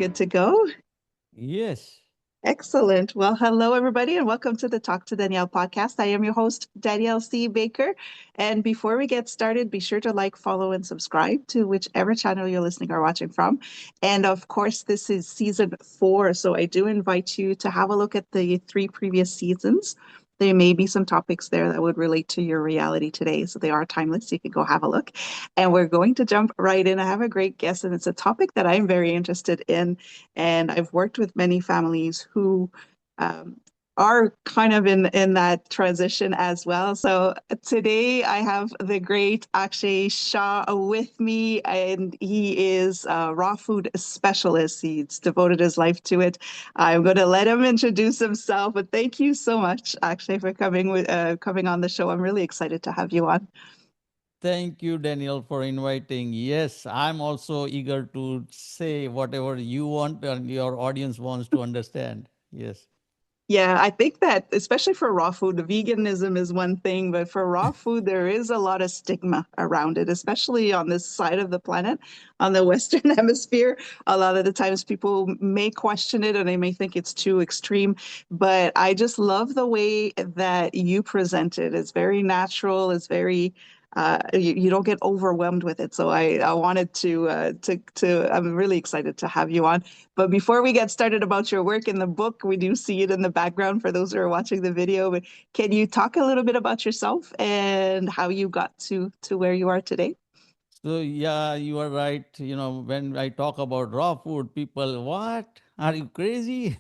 good to go? Yes. Excellent. Well, hello, everybody, and welcome to the Talk to Danielle podcast. I am your host, Danielle C. Baker. And before we get started, be sure to like, follow, and subscribe to whichever channel you're listening or watching from. And of course, this is season 4. So I do invite you to have a look at the 3 previous seasons. There may be some topics there that would relate to your reality today. So they are timeless. You can go have a look. And we're going to jump right in. I have a great guest, and it's a topic that I'm very interested in. And I've worked with many families who um, are kind of in that transition as well. So today I have the great Axay Shah with me, and he is a raw food specialist. He's devoted his life to it. I'm going to let him introduce himself, but thank you so much, Akshay, for coming on the show. I'm really excited to have you on. Thank you, Daniel, for inviting. Yes, I'm also eager to say whatever you want and your audience wants to understand. Yes. Yeah, I think that especially for raw food, veganism is one thing, but for raw food, there is a lot of stigma around it, especially on this side of the planet, on the Western Hemisphere. A lot of the times people may question it and they may think it's too extreme, but I just love the way that you present it. It's very natural, it's very you don't get overwhelmed with it. So I wanted I'm really excited to have you on. But before we get started about your work in the book, we do see it in the background for those who are watching the video. But can you talk a little bit about yourself and how you got to where you are today? So, yeah, you are right. When I talk about raw food, people, what? Are you crazy?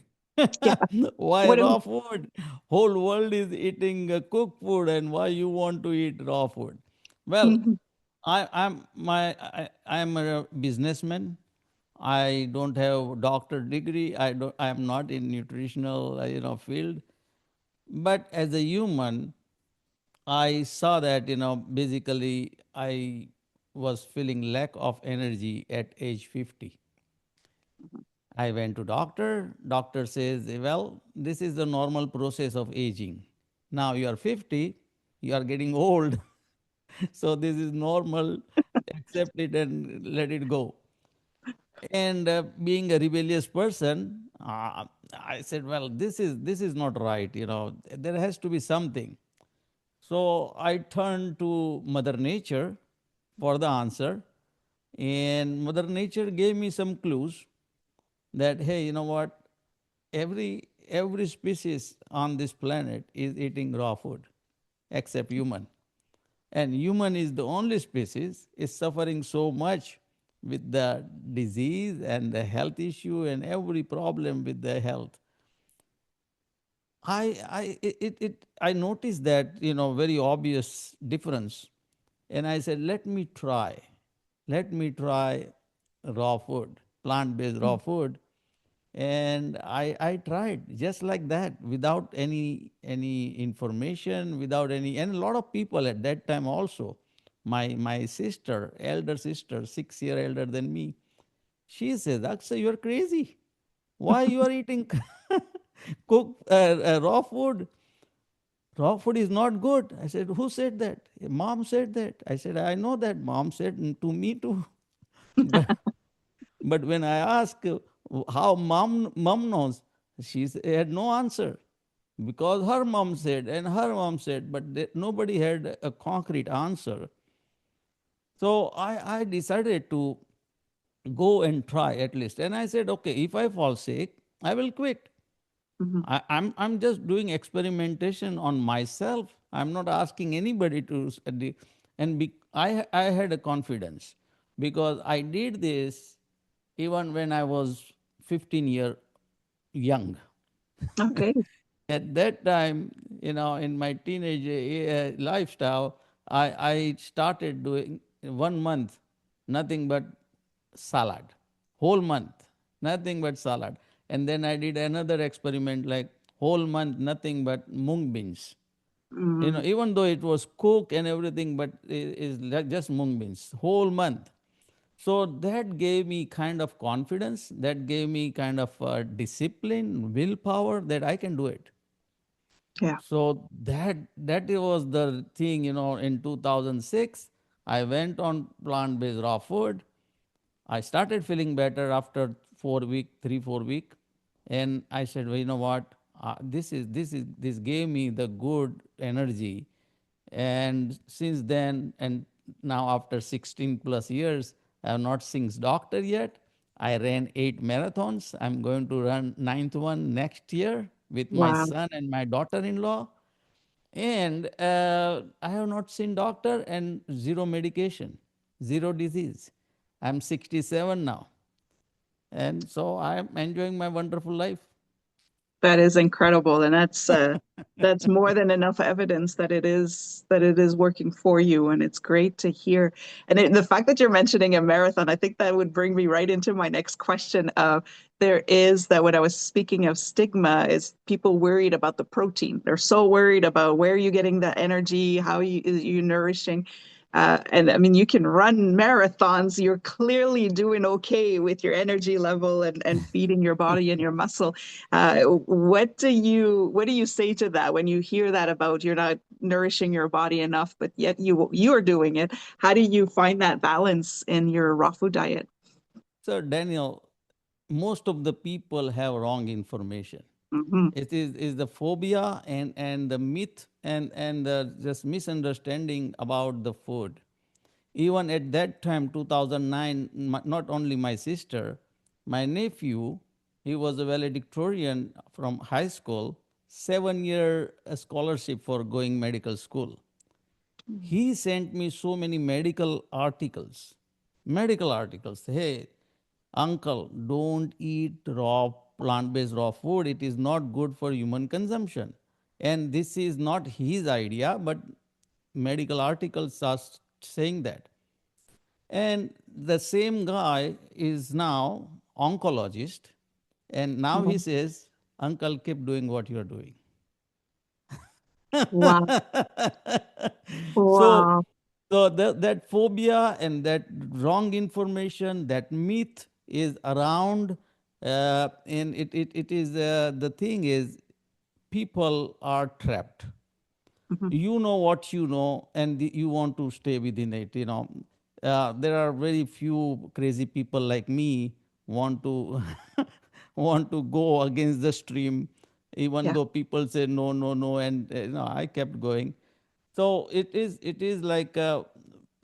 Yeah. Why What? raw food? Whole world is eating cooked food, and why you want to eat raw food? Well, Mhm. I'm a businessman. I don't have doctor degree. I am not in nutritional field. But as a human, I saw that basically I was feeling lack of energy at age 50. I went to doctor. Doctor says, well, this is the normal process of aging. Now you are 50, you are getting old. So this is normal. Accept it and let it go. And being a rebellious person, I said, well, this is not right. There has to be something. So I turned to Mother Nature for the answer, and Mother Nature gave me some clues that, hey, you know what? Every species on this planet is eating raw food, except human. And human is the only species is suffering so much with the disease and the health issue and every problem with the health. I noticed that very obvious difference, and I said, let me try raw food, plant-based raw food, and I tried just like that without any information, without any, and a lot of people at that time also. My sister, elder sister, 6 year elder than me, she says, Akshay, you're crazy. Why you are eating cooked raw food? Raw food is not good. I said, who said that? Mom said that. I said, I know that. Mom said to me too. but but when I asked how mom knows, had no answer because her mom said and her mom said, but nobody had a concrete answer. So I decided to go and try at least. And I said, okay, if I fall sick, I will quit. Mhm. I'm just doing experimentation on myself. I'm not asking anybody to I had a confidence because I did this even when I was 15-year young. Okay. At that time, in my teenage lifestyle, I started doing 1 month nothing but salad, whole month, nothing but salad. And then I did another experiment like whole month, nothing but mung beans. Mm. Even though it was cooked and everything, but is like just mung beans, whole month. So that gave me kind of confidence, that gave me kind of discipline, willpower that I can do it. Yeah. So that was the thing, in 2006, I went on plant-based raw food. I started feeling better after 4 week, 3, 4 week, and I said, well, you know what? This gave me the good energy, and since then, and now after 16 plus years, I have not seen doctor yet. I ran 8 marathons. I'm going to run ninth one next year with my Wow. son and my daughter-in-law. And I have not seen doctor and zero medication, zero disease. I'm 67 now, and so I'm enjoying my wonderful life. That is incredible, and that's more than enough evidence that it is working for you, and it's great to hear. And the fact that you're mentioning a marathon, I think that would bring me right into my next question. There is that when I was speaking of stigma, is people worried about the protein. They're so worried about where you're getting the energy, how you nourishing. And I mean, you can run marathons. You're clearly doing okay with your energy level and feeding your body and your muscle. What do you say to that when you hear that about you're not nourishing your body enough, but yet you are doing it? How do you find that balance in your raw food diet? So, Daniel, most of the people have wrong information. Hmm. It is the phobia and the myth and the just misunderstanding about the food. Even at that time, 2009, not only my sister, my nephew, he was a valedictorian from high school, 7 year scholarship for going medical school. He sent me so many medical articles. Hey, uncle, don't eat raw plant-based raw food. It is not good for human consumption. And this is not his idea, but medical articles are saying that. And the same guy is now oncologist, and now he says, "Uncle, keep doing what you are doing." Wow. so, Wow. so that phobia and that wrong information, that myth is around, and it is the thing is, people are trapped. Mhm. You know what you know, and you want to stay within it. There are very few crazy people like me want to want to go against the stream, even Yeah. though people say no, no, no, and I kept going. So it is like,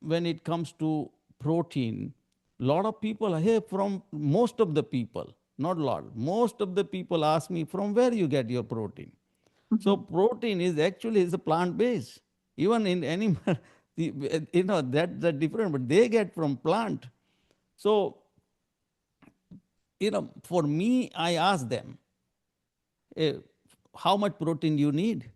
when it comes to protein, lot of people here, from most of the people, not a lot, most of the people ask me, from where you get your protein. So Mhm. protein is actually is a plant based. Even in animal, that's the different, but they get from plant. So for me, I ask them, eh, how much protein you need.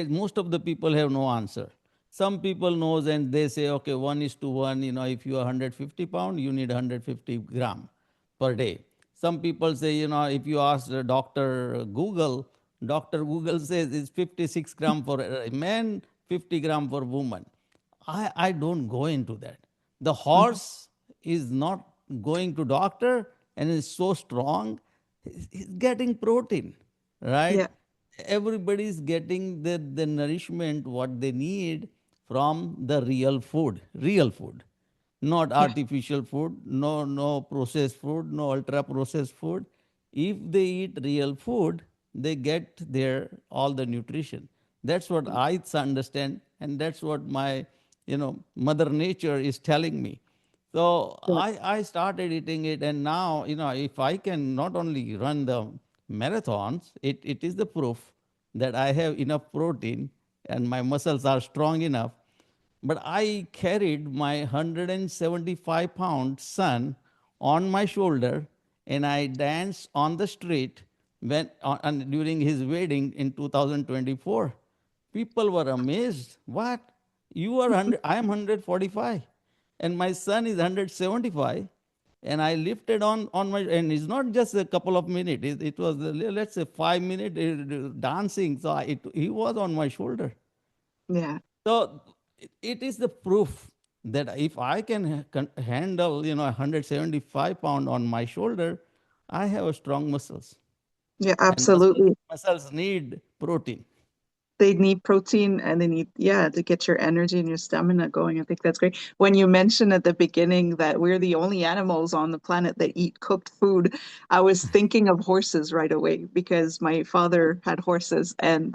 Most of the people have no answer. Some people knows and they say, okay, 1:1. If you are 150 pound, you need 150 gram per day. Some people say, if you ask Dr. Google says it's 56 gram for a man, 50 gram for woman. I don't go into that. The Mhm. horse is not going to doctor and is so strong, he's getting protein, right? Yeah. Everybody is getting the nourishment what they need from the real food, not Yeah. artificial food, no processed food, no ultra processed food. If they eat real food, they get their all the nutrition. That's what I understand, and that's what my mother nature is telling me. So Yeah. I started eating it, and now, if I can not only run the marathons, it is the proof that I have enough protein and my muscles are strong enough. But I carried my 175-pound son on my shoulder, and I danced on the street during his wedding in 2024. People were amazed. What? You are 100, I am 145, and my son is 175. And I lifted on my, and it's not just a couple of minutes, it was, let's say, 5 minutes dancing. So he was on my shoulder. Yeah. So it is the proof that if I can handle 175 pound on my shoulder, I have a strong muscles, Yeah. and muscles Absolutely. muscles need protein. They need protein and they need, yeah, to get your energy and your stamina going. I think that's great. When you mentioned at the beginning that we're the only animals on the planet that eat cooked food, I was thinking of horses right away because my father had horses and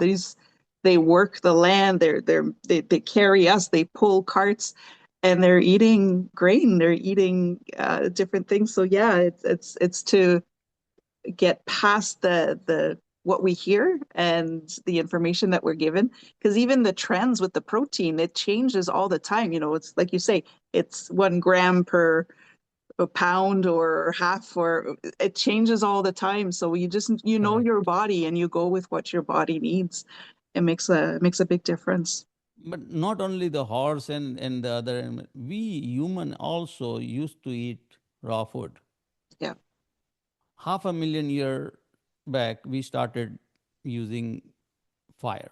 they work the land, they carry us, they pull carts and they're eating grain, they're eating different things. So yeah, it's to get past the what we hear and the information that we're given, because even the trends with the protein, it changes all the time. It's like you say, it's 1 gram per a pound or half, or it changes all the time. So you just Correct. your body and you go with what your body needs. It makes a big difference. But not only the horse and the other animal, we human also used to eat raw food. Yeah. Half a million year back, we started using fire.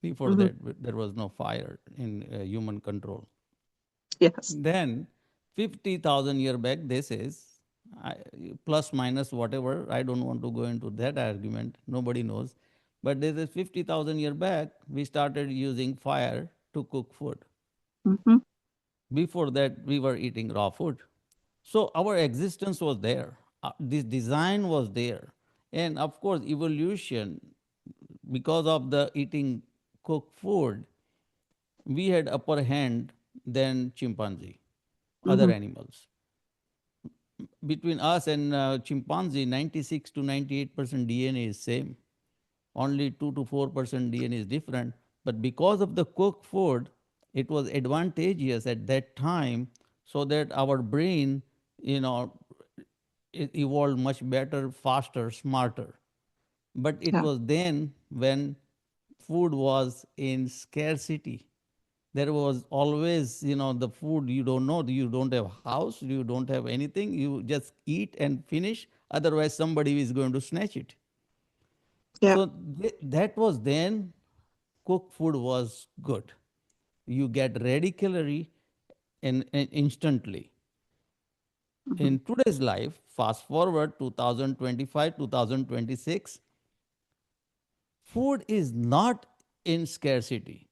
Before Hmm. that, there was no fire in human control. Yes. Then, 50,000 year back, this is I, plus minus whatever. I don't want to go into that argument. Nobody knows. But this is 50,000 year back, we started using fire to cook food. Hmm. Before that, we were eating raw food. So our existence was there. This design was there. And of course, evolution, because of the eating cooked food, we had upper hand than chimpanzee, other Hmm. animals. Between us and chimpanzee, 96 to 98% DNA is same. Only 2 to 4% DNA is different. But because of the cooked food, it was advantageous at that time, so that our brain, you know, it evolved much better, faster, smarter. But it Yeah. was then when food was in scarcity. There was always, the food you don't know, you don't have house, you don't have anything, you just eat and finish. Otherwise, somebody is going to snatch it. Yeah. So that was then cooked food was good. You get ready calorie and instantly. Hmm. In today's life, fast forward 2025, 2026, food is not in scarcity.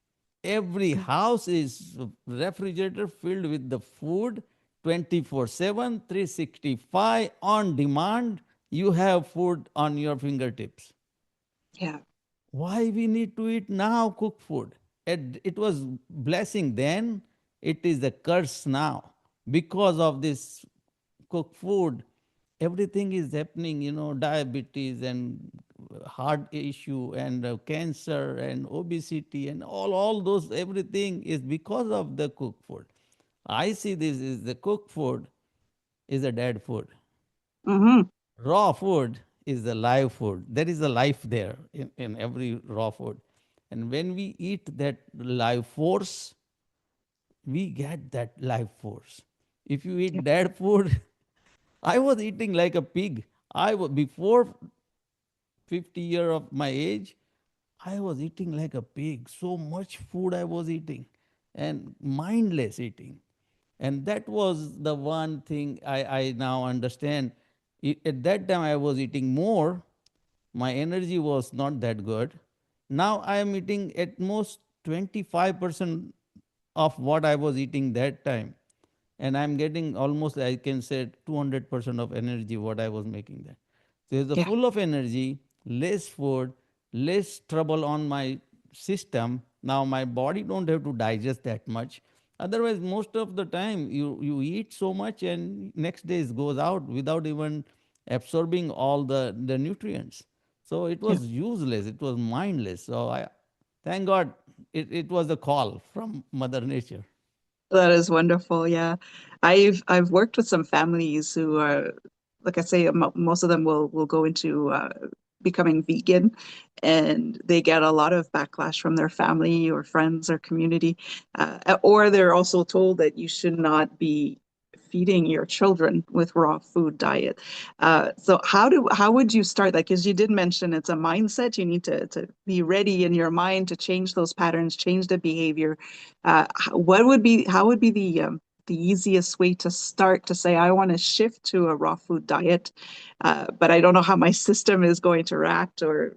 Every house is refrigerator filled with the food 24/7, 365 on demand. You have food on your fingertips. Yeah. Why we need to eat now cooked food? It was blessing then, it is a curse now. Because of this cooked food, everything is happening, diabetes and heart issue and cancer and obesity and all those, everything is because of the cooked food. I see this is the cooked food is a dead food. Hmm. Raw food is the live food. There is a life there in every raw food. And when we eat that live force, we get that life force. If you Yeah. eat dead food, I was eating like a pig. Before 50 year of my age, I was eating like a pig. So much food I was eating and mindless eating. And that was the one thing I now understand. At that time, I was eating more. My energy was not that good. Now I am eating at most 25% of what I was eating that time. And I'm getting almost, I can say, 200% of energy what I was making then. So it's Yeah. full of energy, less food, less trouble on my system. Now my body don't have to digest that much. Otherwise, most of the time you eat so much and next day it goes out without even absorbing all the nutrients. So it Yeah. was useless. It was mindless. So thank God it was a call from Mother Nature. That is wonderful. Yeah. I've worked with some families who are, like I say, most of them will go into becoming vegan, and they get a lot of backlash from their family or friends or community, or they're also told that you should not be feeding your children with raw food diet. So how would you start? Like, as you did mention, it's a mindset. You need to be ready in your mind to change those patterns, change the behavior. What would be how would be the the easiest way to start to say, I want to shift to a raw food diet, but I don't know how my system is going to react, or,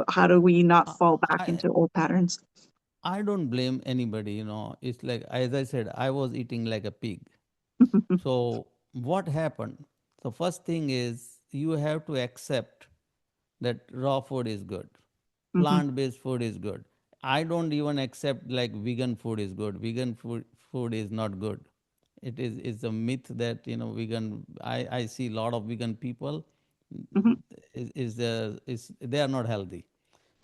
how do we not fall back I into old patterns? I don't blame anybody, It's like, as I said, I was eating like a pig. So what happened? The first thing is you have to accept that raw food is good, Hmm. plant-based food is good. I don't even accept like vegan food is good. Vegan food is not good. It's a myth that vegan. I see a lot of vegan people Hmm. is they are not healthy.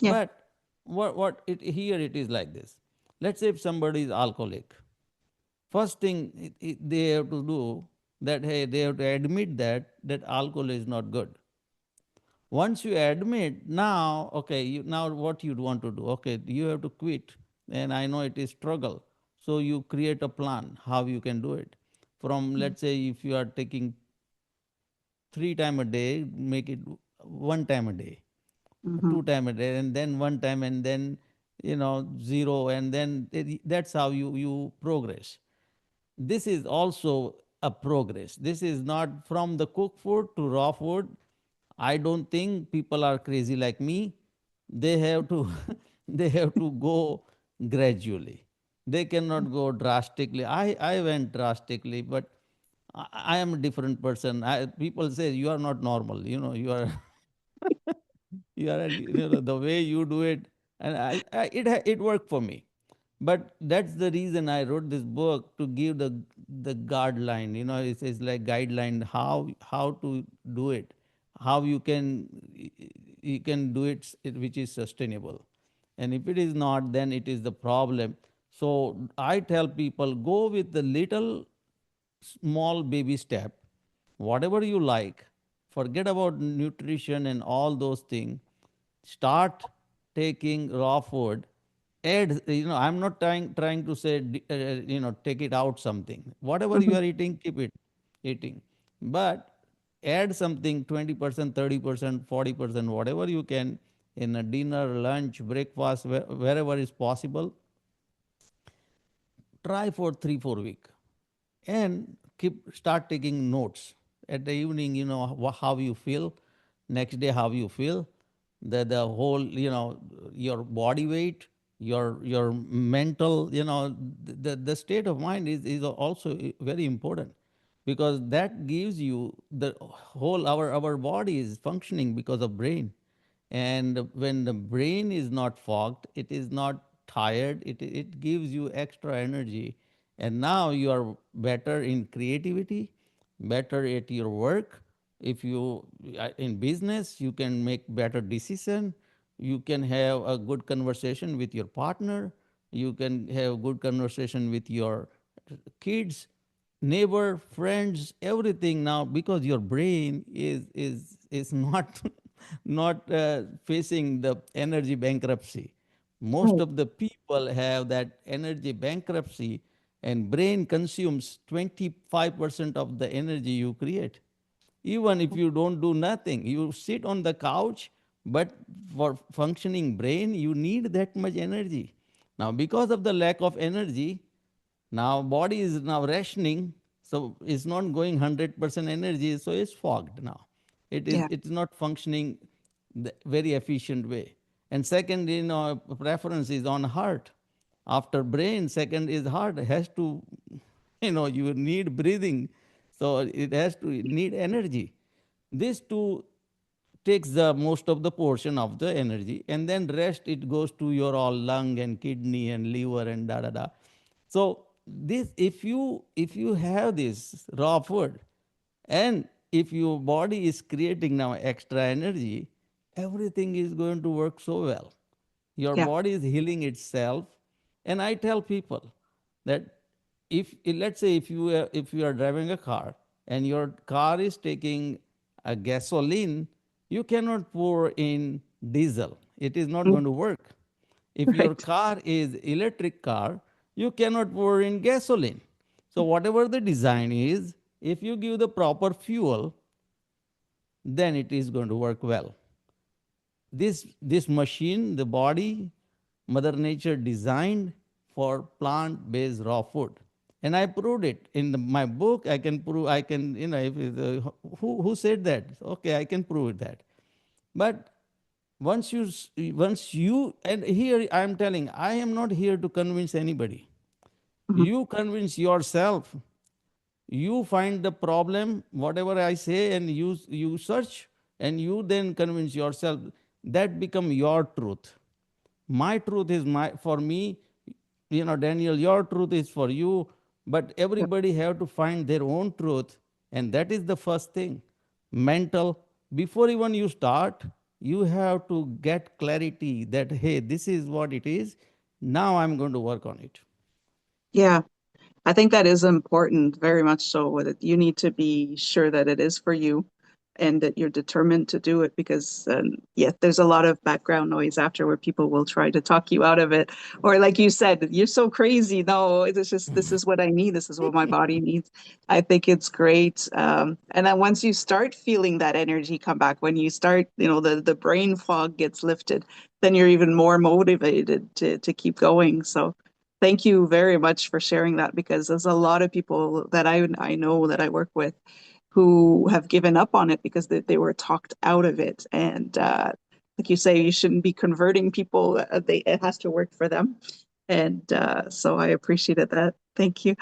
Yeah. But what it here it is like this. Let's say if somebody is alcoholic, first thing they have to do that, hey, they have to admit that alcohol is not good. Once you admit, now okay, now what you want to do? Okay, you have to quit, and I know it is struggle. So you create a plan how you can do it. From, let's say, if you are taking 3 times a day, make it 1 time a day, Hmm. 2 times a day, and then 1 time, and then zero, and then that's how you progress. This is also a progress. This is not from the cooked food to raw food. I don't think people are crazy like me. They have to they have to go gradually. They cannot go drastically. I went drastically, but I am a different person. People say you are not normal. You are the way you do it, and it worked for me. But that's the reason I wrote this book, to give the guideline. It's like guideline how to do it, how you can do it, which is sustainable. And if it is not, then it is the problem. So I tell people, go with the little small baby step, whatever you like, forget about nutrition and all those things. Start taking raw food. Add, I'm not trying to say, take it out something. Whatever you Hmm. are eating, keep it eating. But add something, 20%, 30%, 40%, whatever you can, in a dinner, lunch, breakfast, wherever is possible. Try for 3 4 weeks, and start taking notes at the evening. How you feel, next day how you feel, the whole, your body weight, your mental, the state of mind is also very important, because that gives you the whole, our body is functioning because of brain. And when the brain is not fogged, it is not tired, it gives you extra energy. And now you are better in creativity, better at your work. If you in business, you can make better decision. You can have a good conversation with your partner. You can have good conversation with your kids, neighbor, friends, everything now, because your brain is not not facing the energy bankruptcy. Most Right. of the people have that energy bankruptcy, and brain consumes 25% of the energy you create. Even if you don't do nothing, you sit on the couch, but for functioning brain, you need that much energy. Now, because of the lack of energy, now body is now rationing, so it's not going 100% energy, so it's fogged now. Yeah. It's not functioning the very efficient way. And second, preference is on heart. After brain, second is heart. It has to, you need breathing, so it has to need energy. These two takes the most of the portion of the energy, and then rest it goes to your all lung and kidney and liver and da da da. So this, if you have this raw food, and if your body is creating now extra energy, everything is going to work so well. Your Yeah. body is healing itself. And I tell people that, let's say if you are driving a car, and your car is taking a gasoline, you cannot pour in diesel. It is not Mm. going to work. If your Right. car is electric car, you cannot pour in gasoline. So whatever the design is, if you give the proper fuel, then it is going to work well. This machine, the body, Mother Nature designed for plant based raw food. and I proved it in my book. I can prove. I can, if who said that? Okay, I can prove that. But once you, and here I am telling, I am not here to convince anybody. Mhm. You convince yourself. You find the problem, whatever I say, and you search, and you then convince yourself. That become your truth. My truth is my for me. Daniel, your truth is for you, but Yep. everybody have to find their own truth, and that is the first thing. Mental. Before even you start, you have to get clarity that, hey, this is what it is. Now I'm going to work on it. Yeah. I think that is important, very much so. With it, you need to be sure that it is for you and that you're determined to do it because, yeah, there's a lot of background noise after where people will try to talk you out of it. Or, like you said, you're so crazy. No, it's just, this is what I need. This is what my body needs. I think it's great. And then once you start feeling that energy come back, when you start, the brain fog gets lifted, then you're even more motivated to keep going. So, thank you very much for sharing that because there's a lot of people that I know that I work with who have given up on it because they were talked out of it. And like you say, you shouldn't be converting people. It has to work for them. And so I appreciated that. Thank you.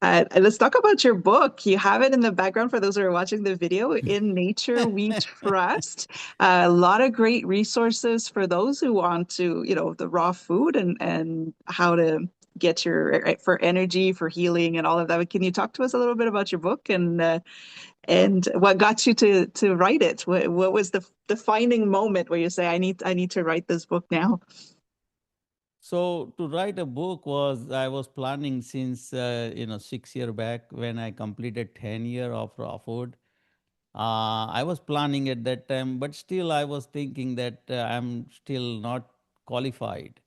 And let's talk about your book. You have it in the background for those who are watching the video. In Nature We Trust. A lot of great resources for those who want to, the raw food and how to get for energy, for healing, and all of that. But can you talk to us a little bit about your book and what got you to write it? What was the defining moment where you say, I need to write this book now? So to write a book was I was planning since 6 year back when I completed 10 year of raw food. I was planning at that time, but still I was thinking that I'm still not qualified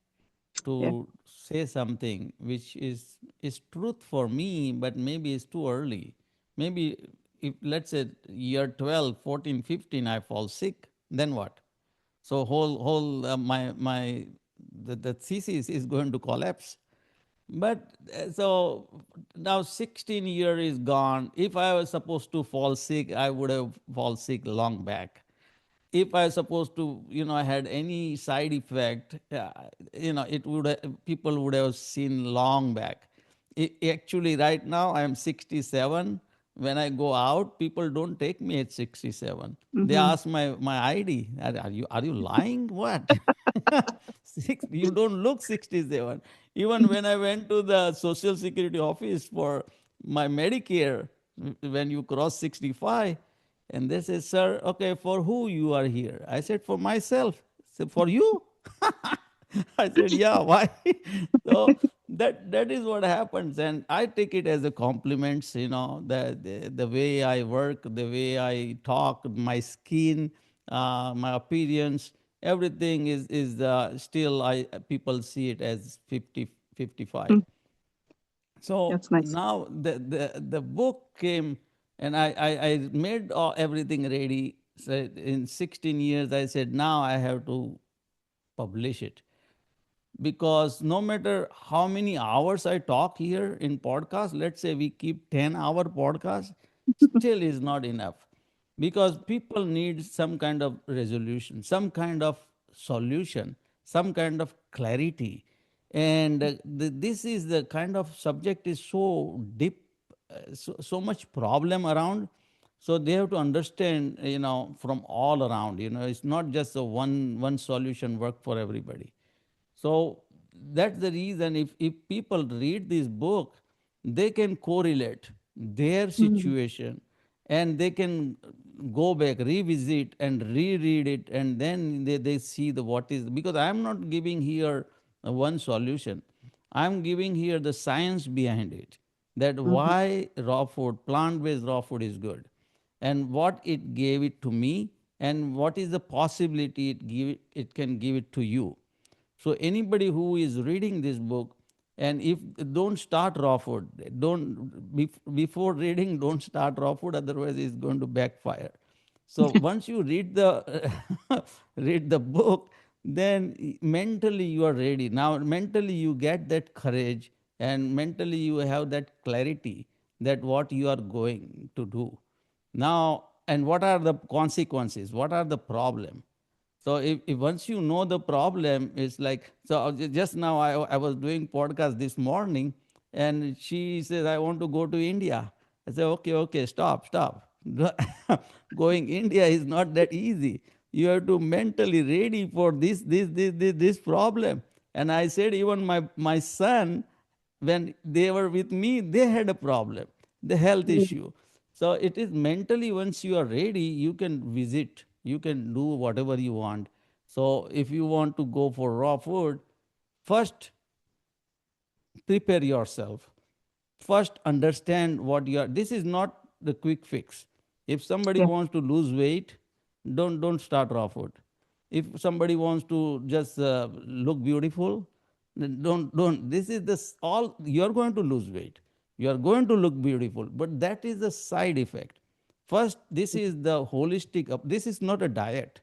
Yeah. to say something which is truth for me, but maybe it's too early. Maybe if let's say year 12, 14, 15, I fall sick, then what? So whole my the thesis is going to collapse. But so now 16 year is gone. If I was supposed to fall sick, I would have fall sick long back. If I was supposed to, I had any side effect, it would people would have seen long back. Actually, right now I am 67. When I go out, people don't take me at 67. They Hmm. ask my ID. Are you lying? What? You don't look 67. Even when I went to the Social Security office for my Medicare, when you cross 65, and they said, sir, okay, for who you are here? I said, for myself. Said, for you? I said, yeah, why? So that is what happens. And I take it as a compliment, the way I work, the way I talk, my skin, my appearance, everything is still people see it as 50, 55. So That's nice. now the book came, and I made everything ready. So in 16 years, I said, now I have to publish it, because no matter how many hours I talk here in podcast, let's say we keep 10-hour podcast, still is not enough, because people need some kind of resolution, some kind of solution, some kind of clarity. And this is the kind of subject is so deep, so much problem around. So they have to understand, from all around, it's not just a one solution work for everybody. So that's the reason, if people read this book, they can correlate their Mhm. situation, and they can go back, revisit and reread it, and then they see the what is, because I'm not giving here one solution. I'm giving here the science behind it, that Mhm. why raw food, plant-based raw food is good, and what it gave it to me, and what is the possibility it can give it to you. So anybody who is reading this book, and if don't start raw food, before reading, don't start raw food, otherwise it's going to backfire. So once you read the read the book, then mentally you are ready. Now mentally you get that courage, and mentally you have that clarity that what you are going to do now, and what are the consequences, what are the problem. So if once you know the problem, it's like, so just now I was doing podcast this morning, and she says I want to go to India. I say okay, okay, stop. Going India is not that easy. You have to mentally ready for this problem. And I said even my son, when they were with me, they had a problem, the health Mm. issue. So it is mentally, once you are ready, you can visit, you can do whatever you want. So if you want to go for raw food, first prepare yourself. First understand what you are. This is not the quick fix. If somebody Yeah, wants to lose weight, don't start raw food. If somebody wants to just look beautiful, then don't this is this all, you're going to lose weight, you are going to look beautiful, but that is the side effect. First, this is the holistic this is not a diet,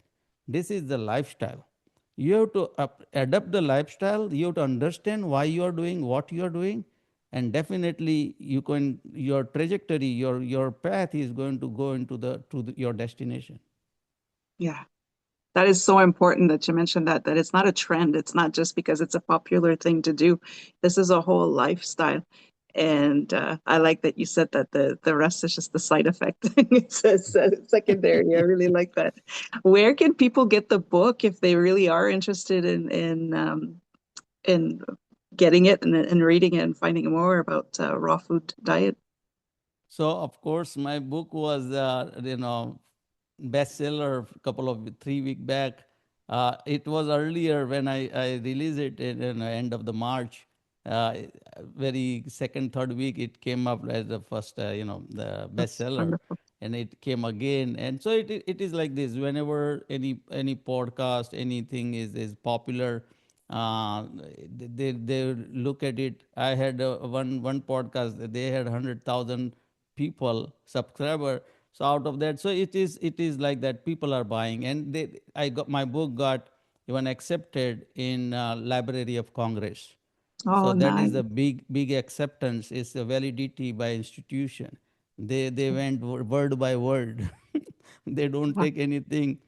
this is the lifestyle. You have to adapt the lifestyle, you have to understand why you are doing what you are doing, and definitely you can, your trajectory, your path is going to go into your destination. yeah. That is so important that you mentioned that it's not a trend. It's not just because it's a popular thing to do. This is a whole lifestyle. And I like that you said that the rest is just the side effect. It's secondary. I really like that. Where can people get the book if they really are interested in getting it and reading it and finding more about raw food diet? So of course, my book was bestseller a couple of 3 week back. It was earlier when I released it in the end of the March. Very second third week it came up as the first the That's bestseller, wonderful. and it came again. And so it is like this. Whenever any podcast, anything is popular, uh, they look at it. I had one podcast. They had 100,000 people subscriber. So out of that, so it is like that. People are buying, and I got my book got even accepted in Library of Congress. So Oh, that is nice. a big acceptance. It's a validity by institution. They went word by word. They don't Wow. take anything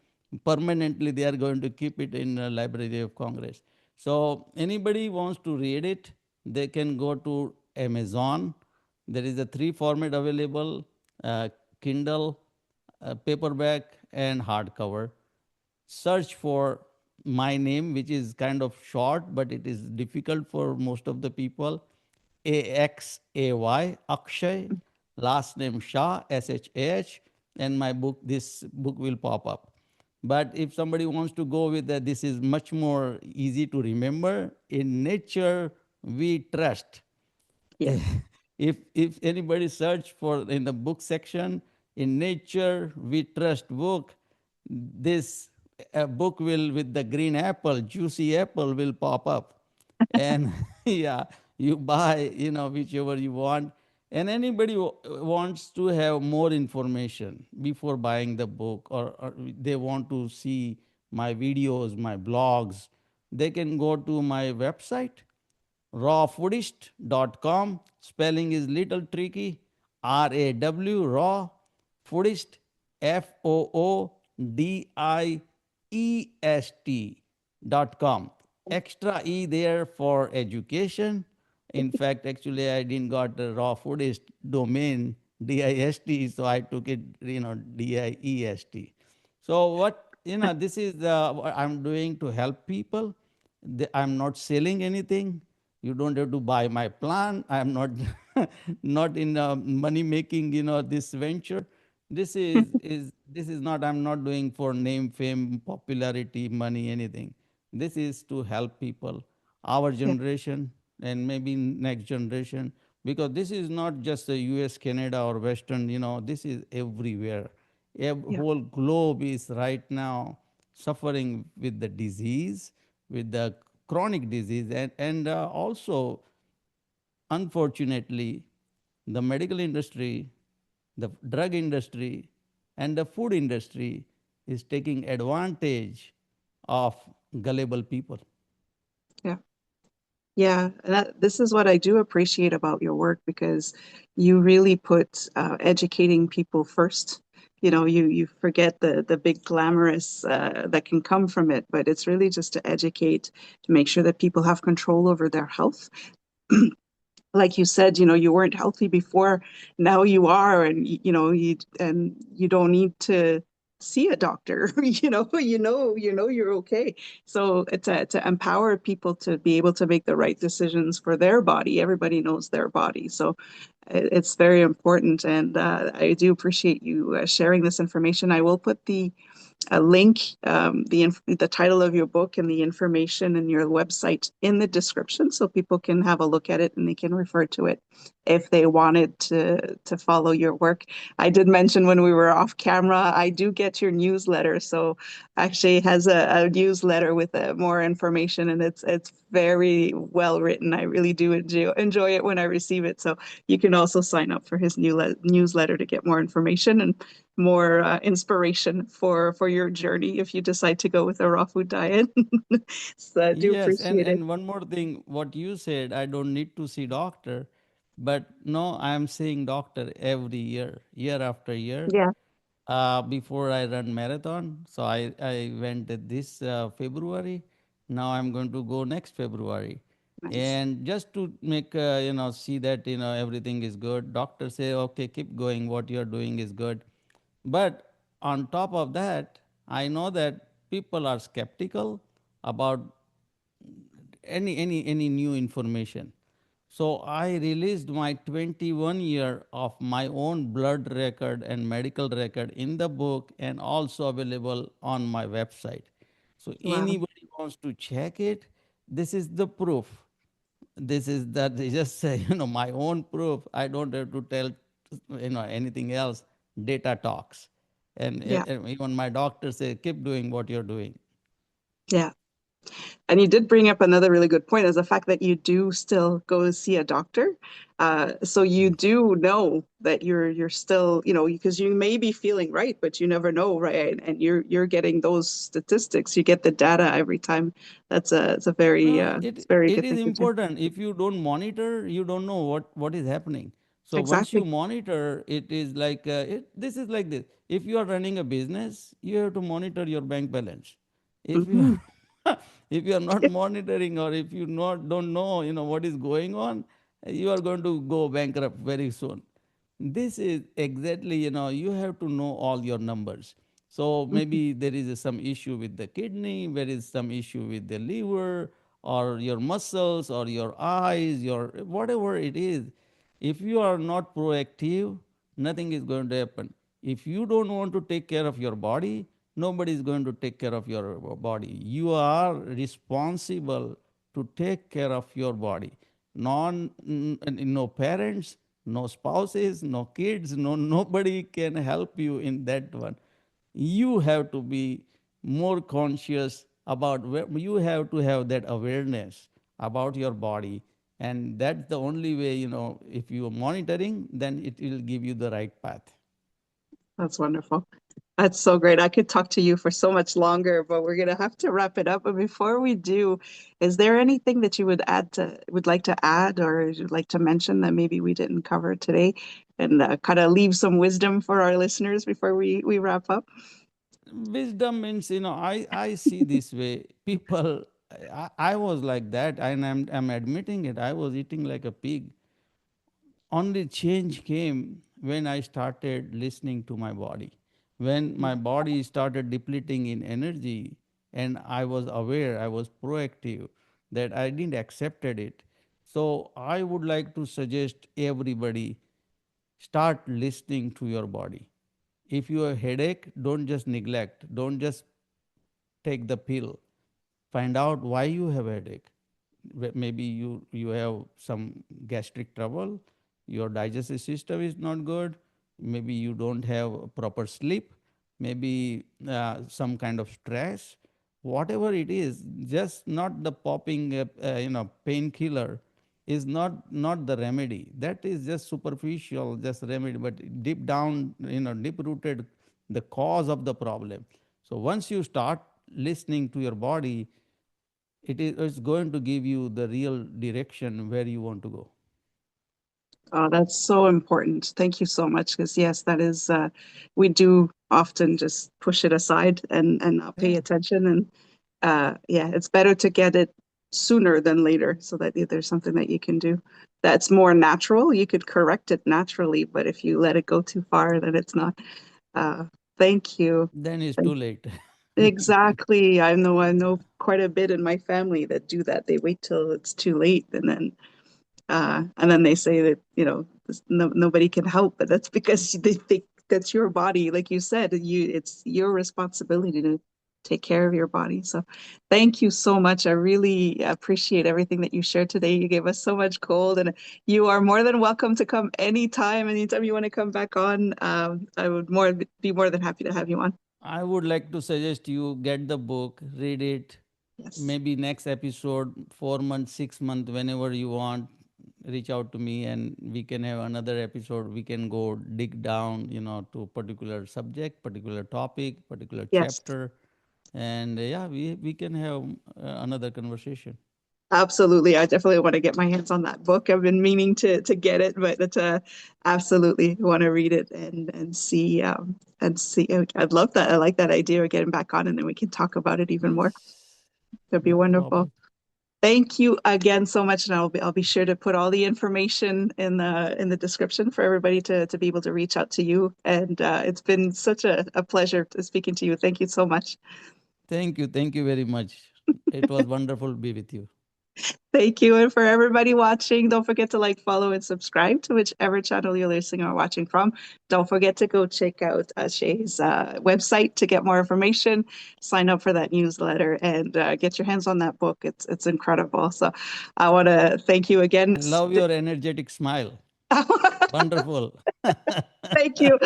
permanently. They are going to keep it in Library of Congress. So anybody wants to read it, they can go to Amazon. There is a three format available: uh, Kindle, paperback, and hardcover. Search for my name, which is kind of short, but it is difficult for most of the people. Axay, Akshay, last name Shah, Shah, and my book, this book will pop up. But if somebody wants to go with that, this is much more easy to remember. In nature, we trust. Yeah. If anybody search for in the book section, in nature we trust book, this book will, with the green apple, juicy apple, will pop up. And yeah, you buy, whichever you want. And anybody wants to have more information before buying the book, or they want to see my videos, my blogs, they can go to my website, rawfoodist.com. Spelling is little tricky. RAW, raw, foodist, FOODIEST.com. Extra E there for education. In fact, actually, I didn't got the raw foodist domain, DIST, so I took it, DIEST. So what, this is what I'm doing to help people. I'm not selling anything. You don't have to buy my plan. I'm not not in money making, this venture. This is not, I'm not doing for name, fame, popularity, money, anything. This is to help people, our Yeah. generation, and maybe next generation, because this is not just the US, Canada, or Western, this is everywhere. Yeah. Whole globe is right now suffering with the disease, with the chronic disease, and also, unfortunately, the medical industry, the drug industry, and the food industry is taking advantage of gullible people. Yeah. Yeah, this is what I do appreciate about your work because you really put educating people first. You know, you forget the big glamorous that can come from it, but it's really just to educate, to make sure that people have control over their health. Like you said, you know, you weren't healthy before, now you are, and you don't need to see a doctor. You know you're okay. So to empower people to be able to make the right decisions for their body. Everybody knows their body, so it's very important. And I do appreciate you sharing this information. I will put the a link, the title of your book and the information and your website in the description, so people can have a look at it and they can refer to it if they wanted to follow your work. I did mention when we were off camera, I do get your newsletter. So actually has a newsletter with more information, and it's very well written. I really do enjoy it when I receive it. So you can also sign up for his newsletter to get more information and more inspiration for your journey if you decide to go with a raw food diet. So I do Yes, and appreciate it. and one more thing, what you said, I don't need to see doctor, but no, I am seeing doctor every year, year after year. Yeah, Before I run marathon, so I went this February. Now I'm going to go next February, nice. and just to make see that everything is good. Doctor say okay, keep going. What you're doing is good, but on top of that, I know that people are skeptical about any new information. So I released my 21 year of my own blood record and medical record in the book and also available on my website. So Wow. anybody wants to check it, this is the proof. This is that they just say, my own proof. I don't have to tell anything else. Data talks. And Yeah, even my doctor say, keep doing what you're doing. yeah. And you did bring up another really good point, is the fact that you do still go see a doctor. So you Yes. do know that you're still, because you may be feeling right, but you never know, right? And you're getting those statistics. You get the data every time. It's a very No, it it's a very it good is thing to do. important. If you don't monitor, you don't know what is happening. So once you Exactly. monitor, it is like this is like this. If you are running a business, you have to monitor your bank balance. If you Hmm. if you are not monitoring, or if you not don't know what is going on, you are going to go bankrupt very soon. This is exactly, you have to know all your numbers. So maybe there is some issue with the kidney, there is some issue with the liver, or your muscles, or your eyes, your whatever it is. If you are not proactive, nothing is going to happen. If you don't want to take care of your body, nobody is going to take care of your body. You are responsible to take care of your body. No parents, no spouses, no kids, nobody can help you in that one. You have to be more conscious about you have to have that awareness about your body, and that's the only way. If you are monitoring, then it will give you the right path. That's wonderful. That's so great. I could talk to you for so much longer, but we're gonna have to wrap it up. But before we do, is there anything that you would like to add, or you'd like to mention that maybe we didn't cover today, and kind of leave some wisdom for our listeners before we wrap up? Wisdom means, I see this way. People, I was like that, and I'm admitting it. I was eating like a pig. Only change came when I started listening to my body. When my body started depleting in energy, and I was aware, I was proactive, that I didn't accepted it. So I would like to suggest everybody, start listening to your body. If you have headache, don't just neglect, don't just take the pill. Find out why you have headache. Maybe you have some gastric trouble, your digestive system is not good, maybe you don't have proper sleep, maybe some kind of stress. Whatever it is, just not the popping painkiller is not the remedy. That is just superficial, just remedy, but deep down, deep rooted, the cause of the problem. So once you start listening to your body, it's going to give you the real direction where you want to go. Oh, that's so important. Thank you so much. Because yes, that is we do often just push it aside and not pay Yeah. attention. And yeah, it's better to get it sooner than later, so that there's something that you can do that's more natural. You could correct it naturally, but if you let it go too far, then it's not. Uh, thank you. Then it's too Thank- late. Exactly. I know quite a bit in my family that do that. They wait till it's too late, and then they say that, nobody can help, but that's because they think that's your body. Like you said, it's your responsibility to take care of your body. So thank you so much. I really appreciate everything that you shared today. You gave us so much gold, and you are more than welcome to come anytime you want to come back on. I would be more than happy to have you on. I would like to suggest you get the book, read it, Yes. maybe next episode, 4 months, 6 months, whenever you want, reach out to me and we can have another episode. We can go dig down, to particular subject, particular topic, particular Yes. chapter. And yeah, we can have another conversation. Absolutely. I definitely want to get my hands on that book. I've been meaning to get it, but absolutely want to read it and see. I'd love that. I like that idea of getting back on, and then we can talk about it even more. Yes, That'd be no wonderful. problem. Thank you again so much, and I'll be sure to put all the information in the description for everybody to be able to reach out to you. And it's been such a pleasure to speaking to you. Thank you so much. Thank you. Thank you very much. It was wonderful to be with you. Thank you. And for everybody watching, don't forget to like, follow, and subscribe to whichever channel you're listening or watching from. Don't forget to go check out Shay's website to get more information, sign up for that newsletter, and get your hands on that book. It's incredible. So I want to thank you again. I love your energetic smile. Wonderful. Thank you.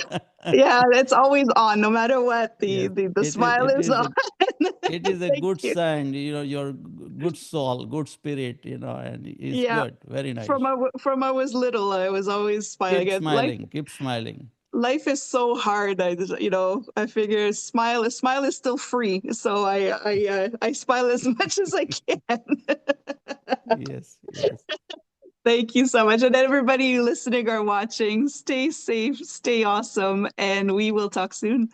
Yeah, it's always on, no matter what. The Yes, the, the it is. smile It is is on. a. It is a Thank good you. sign. Your good soul, good spirit. And it's Yeah. good. Very From nice. I was little, I was always smiling. Keep And life smiling. Keep smiling. life is so hard. I figure smile is still free, so I smile as much as I can. Yes. Yes. Thank you so much, and everybody listening or watching, stay safe, stay awesome, and we will talk soon.